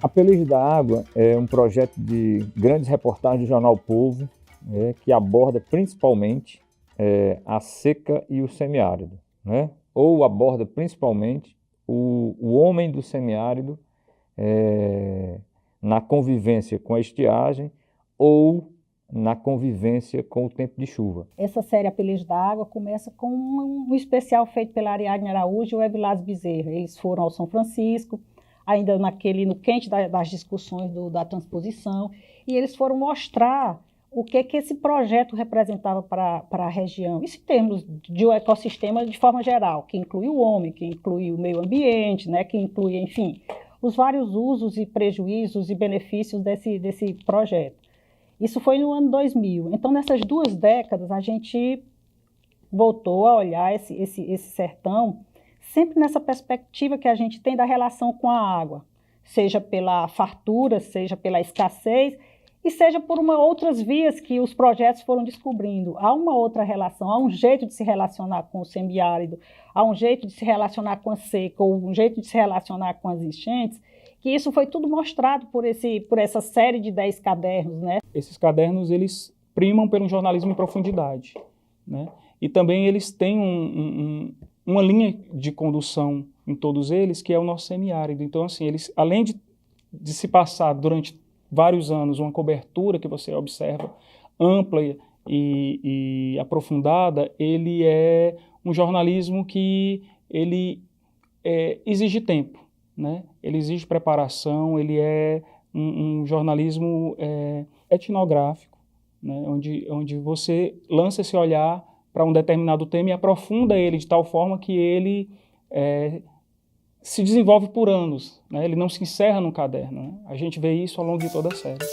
A Peleja da Água é um projeto de grandes reportagens do jornal Povo, que aborda principalmente a seca e o semiárido, né? Ou aborda principalmente o homem do semiárido na convivência com a estiagem ou na convivência com o tempo de chuva. Essa série A Peleja da Água começa com um especial feito pela Ariadne Araújo e o Evilásio Bezerra. Eles foram ao São Francisco, ainda no quente das discussões da transposição, e eles foram mostrar o que esse projeto representava para a região. Isso em termos de um ecossistema de forma geral, que inclui o homem, que inclui o meio ambiente, né, que inclui, enfim, os vários usos e prejuízos e benefícios desse projeto. Isso foi no ano 2000. Então, nessas 2 décadas, a gente voltou a olhar esse sertão sempre nessa perspectiva que a gente tem da relação com a água, seja pela fartura, seja pela escassez, e seja por outras vias que os projetos foram descobrindo. Há uma outra relação, há um jeito de se relacionar com o semiárido, há um jeito de se relacionar com a seca, ou um jeito de se relacionar com as enchentes, que isso foi tudo mostrado por essa série de 10 cadernos, né? Esses cadernos, eles primam pelo jornalismo em profundidade, né? E também eles têm uma linha de condução em todos eles, que é o nosso semiárido. Então, assim, eles, além de se passar durante vários anos uma cobertura que você observa ampla e aprofundada, ele é um jornalismo que ele exige tempo, né? Ele exige preparação, ele é um jornalismo etnográfico, né? Onde você lança esse olhar para um determinado tema e aprofunda ele de tal forma que ele se desenvolve por anos, né? Ele não se encerra num caderno, né? A gente vê isso ao longo de toda a série.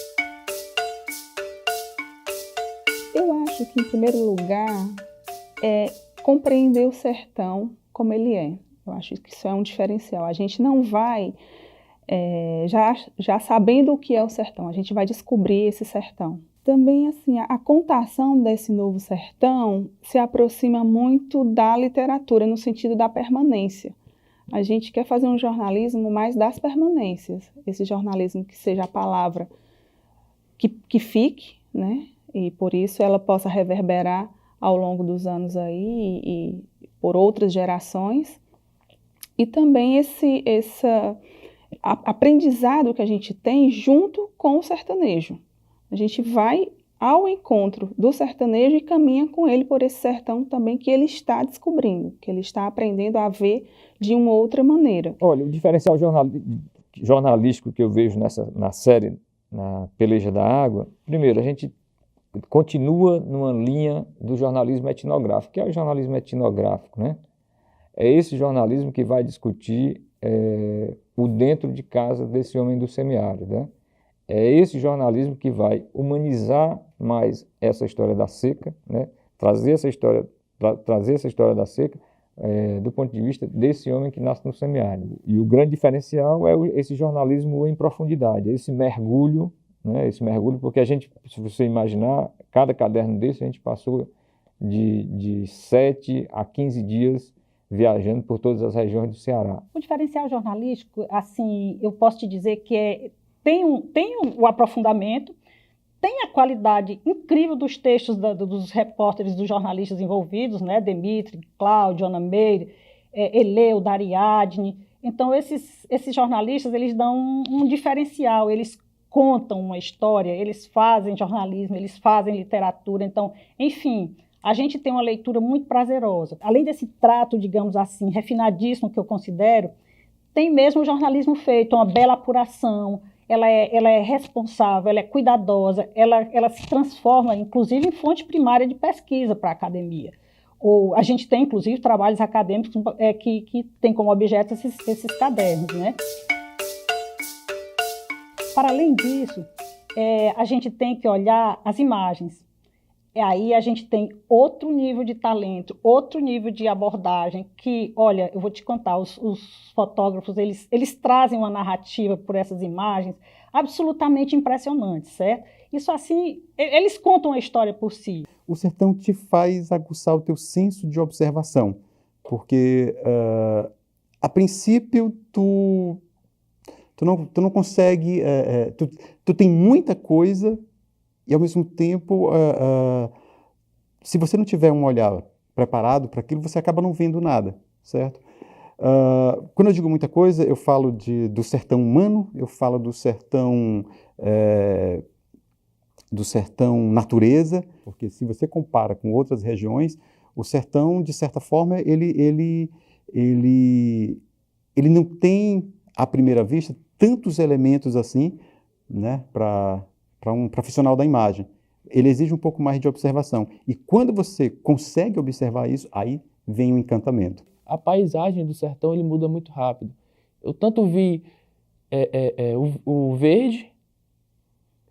Eu acho que, em primeiro lugar, é compreender o sertão como ele é. Eu acho que isso é um diferencial. A gente não vai já sabendo o que é o sertão, a gente vai descobrir esse sertão. Também, assim, a contação desse novo sertão se aproxima muito da literatura, no sentido da permanência. A gente quer fazer um jornalismo mais das permanências, esse jornalismo que seja a palavra que fique, né? E por isso ela possa reverberar ao longo dos anos aí e por outras gerações. E também esse aprendizado que a gente tem junto com o sertanejo. A gente vai ao encontro do sertanejo e caminha com ele por esse sertão também que ele está descobrindo, que ele está aprendendo a ver de uma outra maneira. Olha, o diferencial jornalístico que eu vejo na série, na Peleja da Água, primeiro, a gente continua numa linha do jornalismo etnográfico. O que é o jornalismo etnográfico, né? É esse jornalismo que vai discutir o dentro de casa desse homem do semiárido, né? É esse jornalismo que vai humanizar mais essa história da seca, né? Trazer essa história da seca do ponto de vista desse homem que nasce no semiárido. E o grande diferencial é esse jornalismo em profundidade, esse mergulho, né? Esse mergulho, porque a gente, se você imaginar, cada caderno desse a gente passou de 7 a 15 dias viajando por todas as regiões do Ceará. O diferencial jornalístico, assim, eu posso te dizer que tem o aprofundamento, tem a qualidade incrível dos textos dos repórteres, dos jornalistas envolvidos, né? Demitri, Cláudio, Ana Meire, Eleu, Dariadne. Então, esses jornalistas, eles dão um diferencial, eles contam uma história, eles fazem jornalismo, eles fazem literatura. Então, enfim, a gente tem uma leitura muito prazerosa. Além desse trato, digamos assim, refinadíssimo que eu considero, tem mesmo o jornalismo feito, uma bela apuração, ela é responsável, ela é cuidadosa, ela se transforma, inclusive, em fonte primária de pesquisa para a academia. A gente tem, inclusive, trabalhos acadêmicos que têm como objeto esses cadernos, né? Para além disso, a gente tem que olhar as imagens. Aí a gente tem outro nível de talento, outro nível de abordagem que, olha, eu vou te contar, os fotógrafos, eles trazem uma narrativa por essas imagens, absolutamente impressionantes, certo? Isso assim, eles contam a história por si. O sertão te faz aguçar o teu senso de observação, porque a princípio tu não consegue, tu tem muita coisa e ao mesmo tempo, se você não tiver um olhar preparado para aquilo, você acaba não vendo nada, certo? Quando eu digo muita coisa, eu falo do sertão humano, eu falo do sertão natureza, porque se você compara com outras regiões, o sertão, de certa forma, ele não tem, à primeira vista, tantos elementos assim, né, para um profissional da imagem. Ele exige um pouco mais de observação. E quando você consegue observar isso, aí vem o encantamento. A paisagem do sertão ele muda muito rápido. Eu tanto vi o verde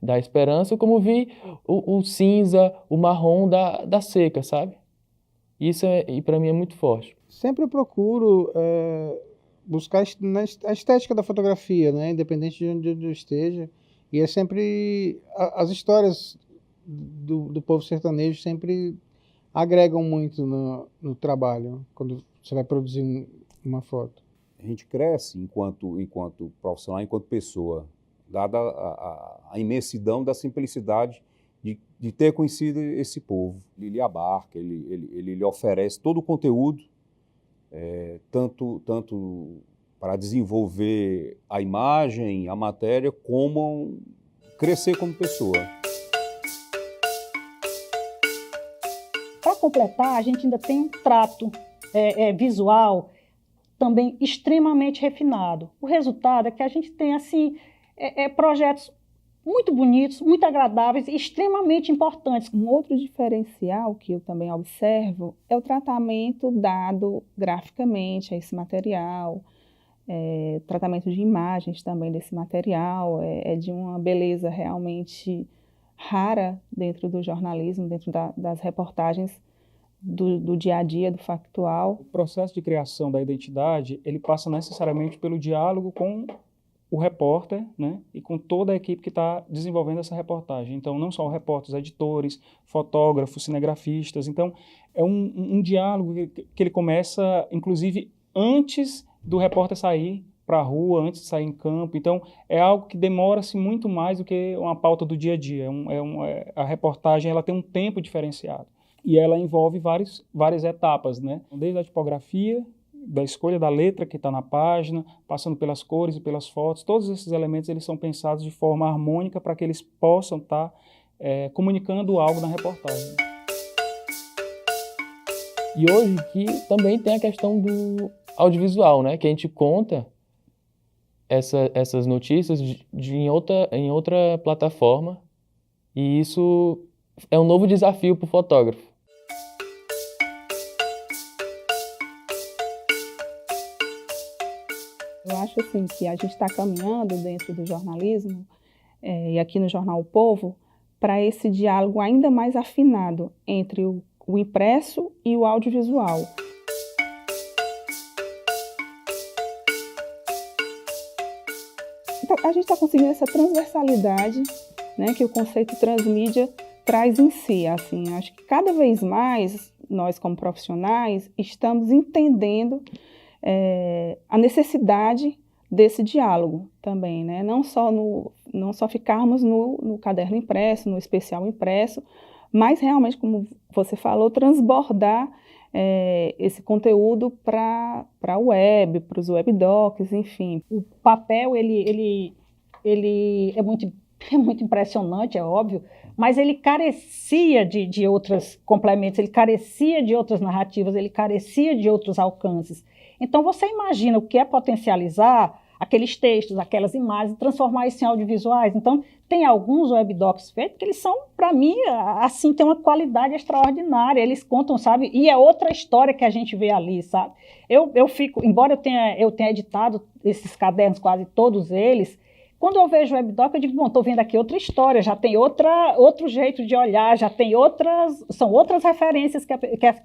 da esperança, como vi o cinza, o marrom da seca, sabe? Isso para mim é muito forte. Sempre eu procuro buscar a estética da fotografia, né? Independente de onde eu esteja. E é sempre... As histórias do povo sertanejo sempre agregam muito no trabalho, quando você vai produzir uma foto. A gente cresce enquanto profissional, enquanto pessoa, dada a imensidão da simplicidade de ter conhecido esse povo. Ele lhe abarca, ele lhe oferece todo o conteúdo, tanto para desenvolver a imagem, a matéria, como crescer como pessoa. Para completar, a gente ainda tem um trato visual também extremamente refinado. O resultado é que a gente tem assim, projetos muito bonitos, muito agradáveis e extremamente importantes. Um outro diferencial que eu também observo é o tratamento dado graficamente a esse material, tratamento de imagens também desse material, é de uma beleza realmente rara dentro do jornalismo, dentro das reportagens do dia a dia, do factual. O processo de criação da identidade, ele passa necessariamente pelo diálogo com o repórter, né, e com toda a equipe que está desenvolvendo essa reportagem. Então, não só o repórter, os editores, fotógrafos, cinegrafistas. Então, é um diálogo que ele começa, inclusive, antes do repórter sair para a rua, antes de sair em campo. Então, é algo que demora-se muito mais do que uma pauta do dia a dia. A reportagem ela tem um tempo diferenciado. E ela envolve várias etapas, né? Desde a tipografia, da escolha da letra que está na página, passando pelas cores e pelas fotos, todos esses elementos eles são pensados de forma harmônica para que eles possam estar comunicando algo na reportagem. E hoje que também tem a questão do audiovisual, né? Que a gente conta essas notícias em outra plataforma, e isso é um novo desafio para o fotógrafo. Eu acho assim que a gente está caminhando dentro do jornalismo, e aqui no Jornal O Povo, para esse diálogo ainda mais afinado entre o impresso e o audiovisual. Então, a gente está conseguindo essa transversalidade, né, que o conceito transmídia traz em si. Assim, acho que cada vez mais nós, como profissionais, estamos entendendo a necessidade desse diálogo também, né? Não só ficarmos no caderno impresso, no especial impresso, mas realmente, como você falou, transbordar esse conteúdo para a web, para os webdocs, enfim. O papel, ele é muito impressionante, é óbvio, mas ele carecia de outros complementos, ele carecia de outras narrativas, ele carecia de outros alcances. Então, você imagina o que é potencializar aqueles textos, aquelas imagens, transformar isso em audiovisuais. Então, tem alguns webdocs feitos que eles são, para mim, assim, tem uma qualidade extraordinária. Eles contam, sabe? E é outra história que a gente vê ali, sabe? Eu fico, embora eu tenha editado esses cadernos, quase todos eles, quando eu vejo o webdoc, eu digo, bom, estou vendo aqui outra história, já tem outro jeito de olhar, já tem são outras referências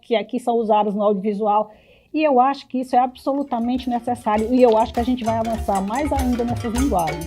que aqui são usadas no audiovisual. E eu acho que isso é absolutamente necessário. E eu acho que a gente vai avançar mais ainda nessas linguagens.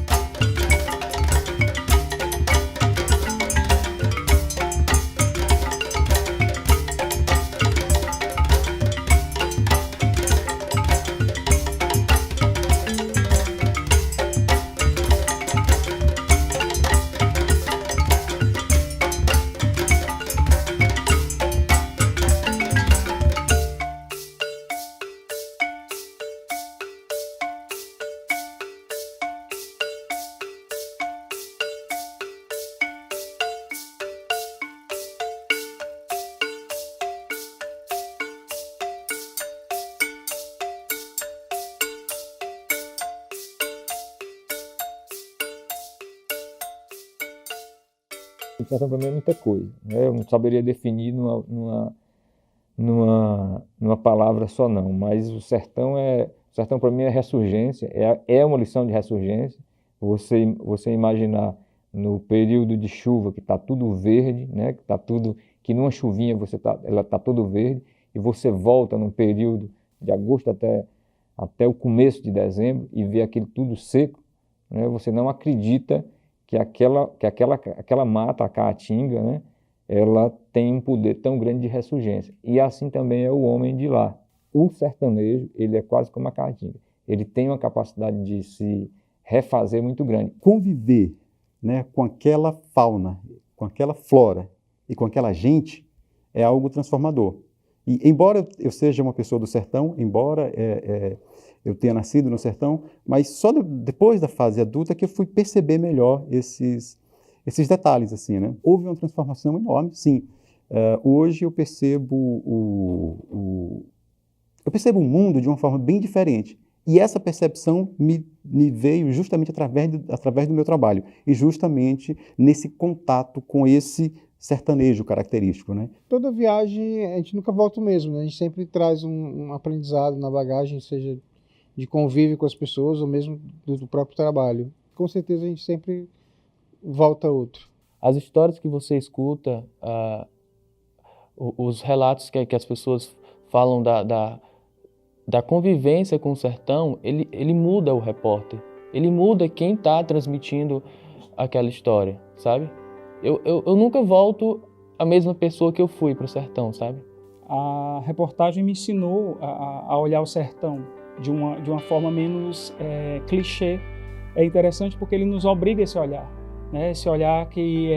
O sertão para mim é muita coisa, né? Eu não saberia definir numa palavra só não, mas o sertão para mim é ressurgência, é uma lição de ressurgência. Você imaginar no período de chuva que está tudo verde, né? Que numa chuvinha ela está tudo verde, e você volta num período de agosto até o começo de dezembro e vê aquilo tudo seco, né? Você não acredita que aquela mata, a caatinga, né? Ela tem um poder tão grande de ressurgência. E assim também é o homem de lá. O sertanejo, ele é quase como a caatinga. Ele tem uma capacidade de se refazer muito grande. Conviver, né, com aquela fauna, com aquela flora e com aquela gente é algo transformador. E embora eu seja uma pessoa do sertão, embora eu tenha nascido no sertão, mas só depois da fase adulta que eu fui perceber melhor esses detalhes, assim, né? Houve uma transformação enorme, sim. Hoje eu percebo o mundo de uma forma bem diferente. E essa percepção me veio justamente através do meu trabalho e justamente nesse contato com esse sertanejo característico, né? Toda viagem, a gente nunca volta o mesmo, né? A gente sempre traz um aprendizado na bagagem, seja de convívio com as pessoas ou mesmo do próprio trabalho. Com certeza a gente sempre volta outro. As histórias que você escuta, os relatos que as pessoas falam da convivência com o sertão, ele muda o repórter. Ele muda quem está transmitindo aquela história, sabe? Eu nunca volto a mesma pessoa que eu fui para o sertão, sabe? A reportagem me ensinou a olhar o sertão de uma forma menos clichê. É interessante porque ele nos obriga a esse olhar, né? Esse olhar que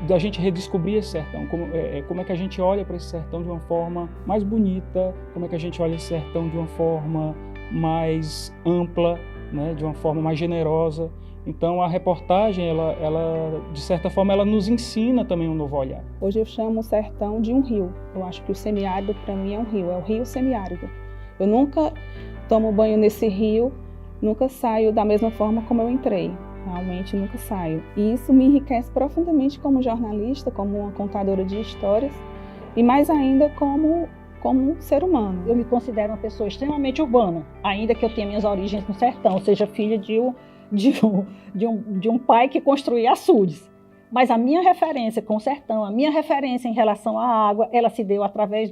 da gente redescobrir esse sertão, como é que a gente olha para esse sertão de uma forma mais bonita, como é que a gente olha esse sertão de uma forma mais ampla, né? De uma forma mais generosa. Então a reportagem, ela de certa forma, ela nos ensina também um novo olhar. Hoje eu chamo o sertão de um rio. Eu acho que o semiárido para mim é um rio, é o rio semiárido. Eu nunca tomo banho nesse rio, nunca saio da mesma forma como eu entrei. Realmente nunca saio. E isso me enriquece profundamente como jornalista, como uma contadora de histórias e mais ainda como ser humano. Eu me considero uma pessoa extremamente urbana, ainda que eu tenha minhas origens no sertão, seja filha de um pai que construía açudes. Mas a minha referência com o sertão, a minha referência em relação à água, ela se deu através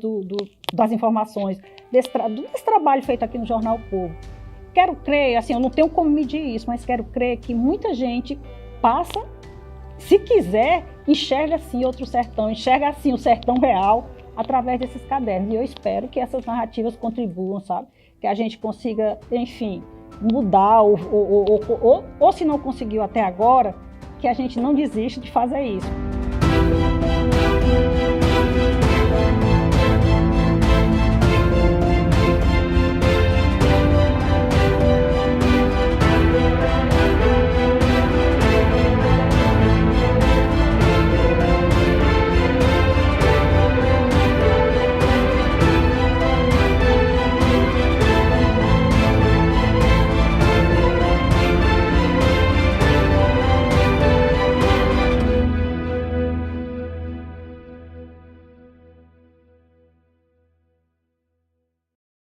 das informações, desse trabalho feito aqui no Jornal O Povo. Quero crer, assim, eu não tenho como medir isso, mas quero crer que muita gente passa, se quiser, enxerga assim outro sertão, enxerga assim o sertão real através desses cadernos. E eu espero que essas narrativas contribuam, sabe? Que a gente consiga, enfim, mudar ou se não conseguiu até agora, que a gente não desista de fazer isso.